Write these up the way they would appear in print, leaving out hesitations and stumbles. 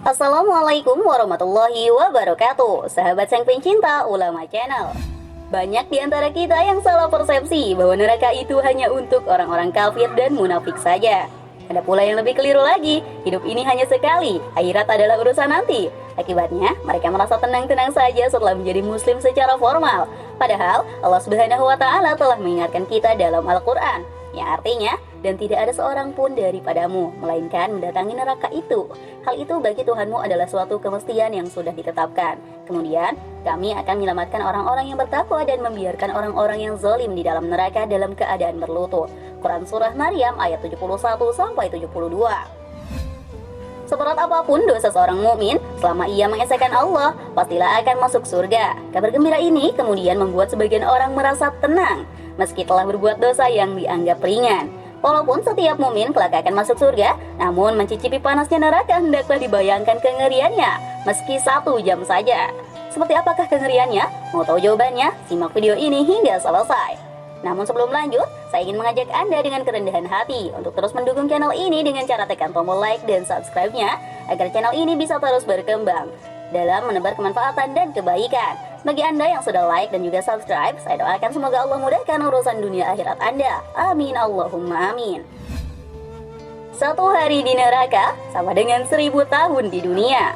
Assalamualaikum warahmatullahi wabarakatuh. Sahabat sang pencinta Ulama Channel. Banyak di antara kita yang salah persepsi bahwa neraka itu hanya untuk orang-orang kafir dan munafik saja. Ada pula yang lebih keliru lagi, hidup ini hanya sekali, akhirat adalah urusan nanti. Akibatnya, mereka merasa tenang-tenang saja setelah menjadi muslim secara formal. Padahal, Allah Subhanahu wa Ta'ala telah mengingatkan kita dalam Al-Quran, yang artinya, dan tidak ada seorang pun daripadamu, melainkan mendatangi neraka itu. Hal itu bagi Tuhanmu adalah suatu kemestian yang sudah ditetapkan. Kemudian, kami akan menyelamatkan orang-orang yang bertakwa dan membiarkan orang-orang yang zalim di dalam neraka dalam keadaan berlutut. Quran Surah Maryam ayat 71-72. Seberat apapun dosa seorang mukmin, selama ia mengesahkan Allah, pastilah akan masuk surga. Kabar gembira ini kemudian membuat sebagian orang merasa tenang, meski telah berbuat dosa yang dianggap ringan. Walaupun setiap mukmin kelak akan masuk surga, namun mencicipi panasnya neraka hendaklah dibayangkan kengeriannya, meski 1 jam saja. Seperti apakah kengeriannya? Mau tahu jawabannya? Simak video ini hingga selesai. Namun sebelum lanjut, saya ingin mengajak Anda dengan kerendahan hati untuk terus mendukung channel ini dengan cara tekan tombol like dan subscribe-nya, agar channel ini bisa terus berkembang dalam menebar kemanfaatan dan kebaikan. Bagi Anda yang sudah like dan juga subscribe, saya doakan semoga Allah mudahkan urusan dunia akhirat Anda. Amin Allahumma amin. 1 hari di neraka sama dengan 1000 tahun di dunia.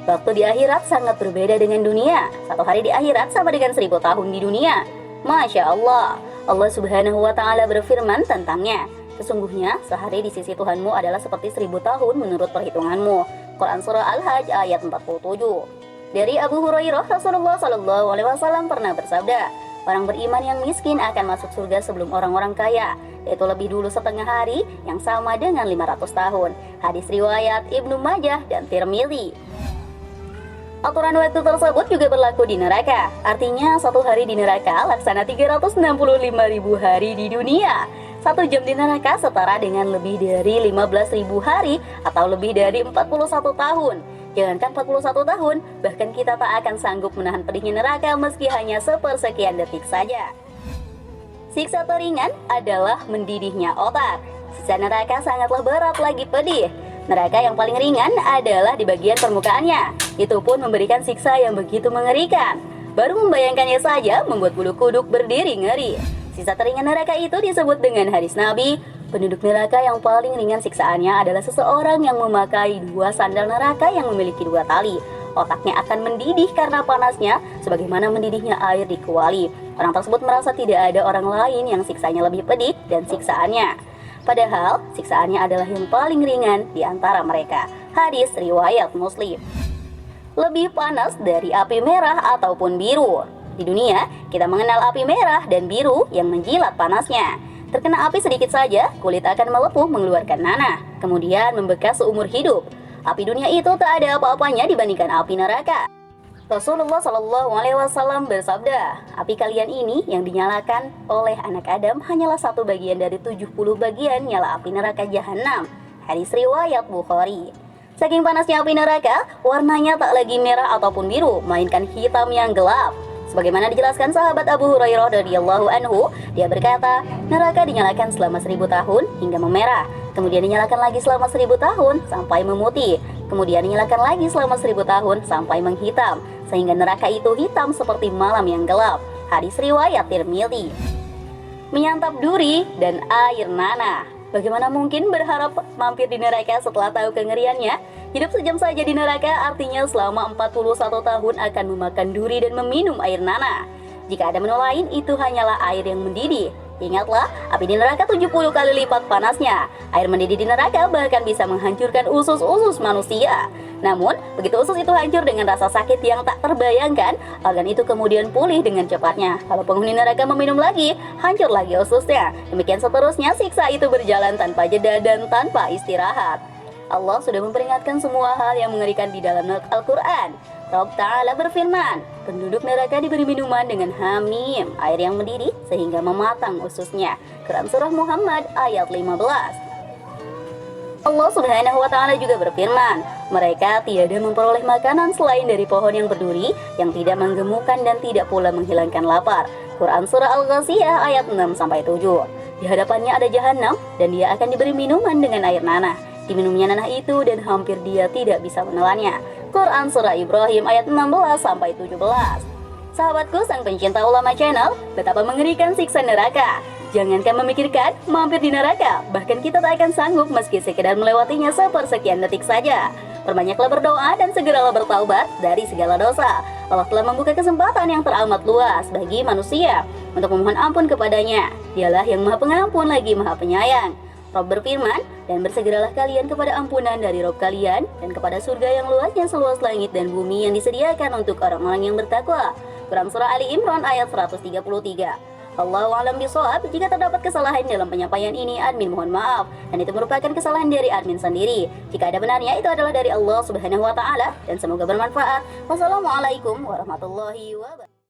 Waktu di akhirat sangat berbeda dengan dunia. 1 hari di akhirat sama dengan 1000 tahun di dunia. Masya Allah, Allah Subhanahu wa Ta'ala berfirman tentangnya. Sesungguhnya sehari di sisi Tuhanmu adalah seperti 1000 tahun menurut perhitunganmu. Quran Surah Al-Hajj ayat 47. Dari Abu Hurairah, Rasulullah SAW pernah bersabda, orang beriman yang miskin akan masuk surga sebelum orang-orang kaya, yaitu lebih dulu setengah hari yang sama dengan 500 tahun. Hadis riwayat Ibnu Majah dan Tirmidzi. Aturan waktu tersebut juga berlaku di neraka. Artinya 1 hari di neraka laksana 365.000 hari di dunia. 1 jam di neraka setara dengan lebih dari 15.000 hari atau lebih dari 41 tahun. Jangankan 41 tahun, bahkan kita tak akan sanggup menahan pedihnya neraka meski hanya sepersekian detik saja. Siksa teringan adalah mendidihnya otak. Siksa neraka sangatlah berat lagi pedih. Neraka yang paling ringan adalah di bagian permukaannya. Itu pun memberikan siksa yang begitu mengerikan. Baru membayangkannya saja membuat bulu kuduk berdiri ngeri. Siksa teringan neraka itu disebut dengan hadis Nabi, penduduk neraka yang paling ringan siksaannya adalah seseorang yang memakai 2 sandal neraka yang memiliki 2 tali. Otaknya akan mendidih karena panasnya, sebagaimana mendidihnya air di kuali. Orang tersebut merasa tidak ada orang lain yang siksanya lebih pedih dan siksaannya. Padahal, siksaannya adalah yang paling ringan di antara mereka. Hadis riwayat Muslim. Lebih panas dari api merah ataupun biru. Di dunia, kita mengenal api merah dan biru yang menjilat panasnya. Terkena api sedikit saja, kulit akan melepuh mengeluarkan nanah, kemudian membekas seumur hidup. Api dunia itu tak ada apa-apanya dibandingkan api neraka. Rasulullah SAW bersabda, api kalian ini yang dinyalakan oleh anak Adam hanyalah 1 bagian dari 70 bagian nyala api neraka Jahanam. Hadis riwayat Bukhari. Saking panasnya api neraka, warnanya tak lagi merah ataupun biru, melainkan hitam yang gelap. Sebagaimana dijelaskan sahabat Abu Hurairah radhiyallahu anhu, dia berkata, neraka dinyalakan selama 1000 tahun hingga memerah, kemudian dinyalakan lagi selama 1000 tahun sampai memutih, kemudian dinyalakan lagi selama 1000 tahun sampai menghitam, sehingga neraka itu hitam seperti malam yang gelap. Hadis riwayat Tirmidzi. Menyantap duri dan air nanah. Bagaimana mungkin berharap mampir di neraka setelah tahu kengeriannya? Hidup sejam saja di neraka artinya selama 41 tahun akan memakan duri dan meminum air nanah. Jika ada menu lain, itu hanyalah air yang mendidih. Ingatlah, api di neraka 70 kali lipat panasnya. Air mendidih di neraka bahkan bisa menghancurkan usus-usus manusia. Namun, begitu usus itu hancur dengan rasa sakit yang tak terbayangkan, organ itu kemudian pulih dengan cepatnya. Kalau penghuni neraka meminum lagi, hancur lagi ususnya. Demikian seterusnya, siksa itu berjalan tanpa jeda dan tanpa istirahat. Allah sudah memperingatkan semua hal yang mengerikan di dalam Al-Quran. Rabb Ta'ala berfirman, penduduk neraka diberi minuman dengan hamim, air yang mendidih sehingga mematang ususnya. Quran Surah Muhammad ayat 15. Allah Subhanahu wa Ta'ala juga berfirman, mereka tiada memperoleh makanan selain dari pohon yang berduri, yang tidak menggemukkan dan tidak pula menghilangkan lapar. Quran Surah Al-Ghasyiyah ayat 6-7. Di hadapannya ada jahanam dan dia akan diberi minuman dengan air nanah. diminumnya nanah itu dan hampir dia tidak bisa menelannya. Quran Surah Ibrahim ayat 16-17. Sahabatku sang pencinta ulama channel, betapa mengerikan siksa neraka. Jangankan memikirkan mampir di neraka, bahkan kita tak akan sanggup meski sekedar melewatinya sepersekian detik saja. Perbanyaklah berdoa dan segeralah bertaubat dari segala dosa. Allah telah membuka kesempatan yang teramat luas bagi manusia untuk memohon ampun kepadanya. Dialah yang Maha Pengampun lagi Maha Penyayang. Rabb berfirman, dan bersegeralah kalian kepada ampunan dari Rabb kalian dan kepada surga yang luasnya seluas langit dan bumi yang disediakan untuk orang-orang yang bertakwa. Quran Surah Ali Imran ayat 133. Allahu a'lam bishawab. Jika terdapat kesalahan dalam penyampaian ini, admin mohon maaf, dan itu merupakan kesalahan dari admin sendiri. Jika ada benarnya, itu adalah dari Allah Subhanahu wa taala, dan semoga bermanfaat. Wassalamualaikum warahmatullahi wabarakatuh.